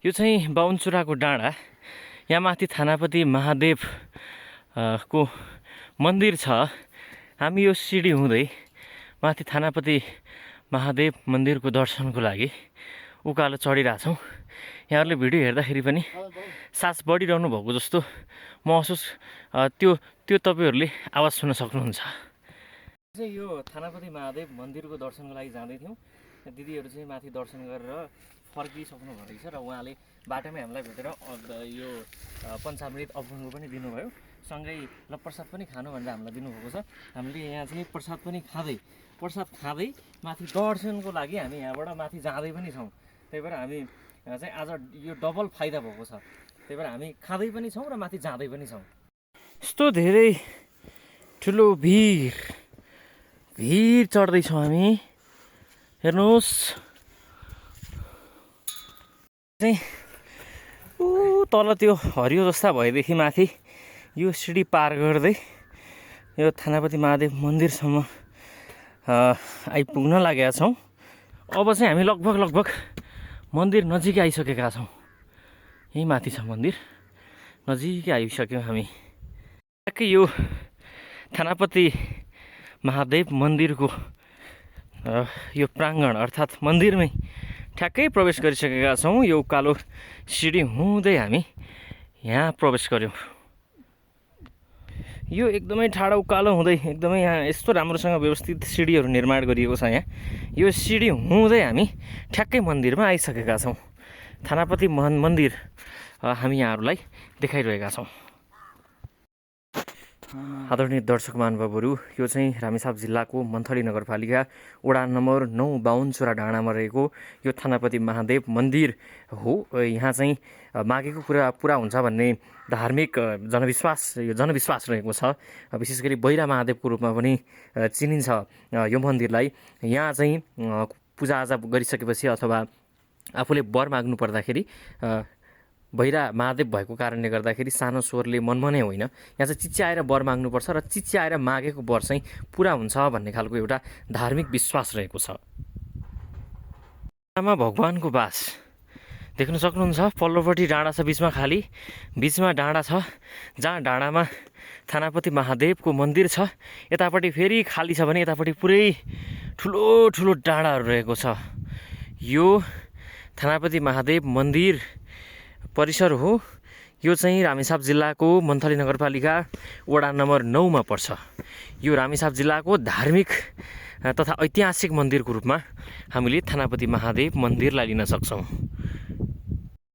यो चाहिँ बाहुनचुराको डाँडा। यहाँ माथि थानापति महादेव को मन्दिर छ। हामी यो सिडी हुँदै माथि थानापति महादेव मन्दिरको दर्शनको लागि उकालो चढिरहेछौँ। यहाँहरूले भिडियो हेर्दाखेरि पनि सास बढिरहनु भएको जस्तो महसुस त्यो तपाईँहरूले आवाज सुन्न सक्नुहुन्छ। चाहिँ यो थानापति महादेव मन्दिरको दर्शनको लागि जाँदै थियौँ। दिदीहरू चाहिँ माथि दर्शन गरेर फर्किसक्नु भएको रहेछ र उहाँले बाटोमै हामीलाई भेटेर यो पञ्चामृत अभङ्ग पनि दिनुभयो। सँगै ल प्रसाद पनि खानु भनेर हामीलाई दिनुभएको छ। हामीले यहाँ चाहिँ प्रसाद खाँदै माथि दर्शनको लागि हामी यहाँबाट माथि जाँदै पनि छौँ। त्यही भएर हामी चाहिँ आज यो डबल फाइदा भएको छ। त्यही भएर हामी खाँदै पनि छौँ र माथि जाँदै पनि छौँ। यस्तो धेरै ठुलो भिड चढ्दैछौँ हामी। हेर्नुहोस् चाहिँ तल त्यो हरियो जस्ता भएदेखि माथि यो सिडी पार गर्दै यो थानापति महादेव मन्दिरसम्म आइपुग्न लागेका छौँ। अब चाहिँ हामी लगभग मन्दिर नजिकै आइसकेका छौँ। यहीँ माथि छ मन्दिर, नजिकै आइसक्यौँ हामी। ठ्याक्कै यो थानापति महादेव मन्दिरको यो प्राङ्गण अर्थात् मन्दिरमै ठ्याक्कै प्रवेश गरिसकेका छौँ। यो उकालो सिडी हुँदै हामी यहाँ प्रवेश गऱ्यौँ। यो एकदमै ठाडो उकालो हुँदै एकदमै यहाँ यस्तो राम्रोसँग व्यवस्थित सिडीहरू निर्माण गरिएको छ। यहाँ यो सिडी हुँदै हामी ठ्याक्कै मन्दिरमा आइसकेका छौँ। थानापति मन्दिर हामी यहाँहरूलाई देखाइरहेका छौँ। आदरणीय दर्शक महानुभावहरू, यो चाहिँ रामेछाप जिल्लाको मन्थली नगरपालिका वडा नम्बर 9 बाहुनचुरा डाँडामा रहेको यो थानापति महादेव मन्दिर हो। यहाँ चाहिँ मागेको कुरा पुरा हुन्छ भन्ने धार्मिक जनविश्वास रहेको छ। विशेष गरी बहिरा महादेवको रूपमा पनि चिनिन्छ यो मन्दिरलाई। यहाँ चाहिँ पूजाआजा गरिसकेपछि अथवा आफूले वर माग्नु पर्दाखेरि बहिरा महादेव भएको कारणले गर्दाखेरि सानो स्वरले मनमनै होइन, यहाँ चाहिँ चिच्याएर वर माग्नुपर्छ र चिच्याएर मागेको वर चाहिँ पुरा हुन्छ भन्ने खालको एउटा धार्मिक विश्वास रहेको छ। डाँडामा भगवानको बास देख्न सक्नुहुन्छ। पल्लोपट्टि डाँडा छ, बिचमा खाली, बिचमा डाँडा छ जहाँ डाँडामा थानापति महादेवको मन्दिर छ। यतापट्टि फेरि खाली छ भने यतापट्टि पुरै ठुलो डाँडाहरू रहेको छ। यो थानापति महादेव मन्दिर परिसर हो। यो चाहिँ रामेछाप जिल्लाको मन्थली नगरपालिका वडा नम्बर 9 मा पर्छ। यो रामेछाप जिल्लाको धार्मिक तथा ऐतिहासिक मन्दिरको रूपमा हामीले थानापति महादेव मन्दिरलाई लिन सक्छौँ।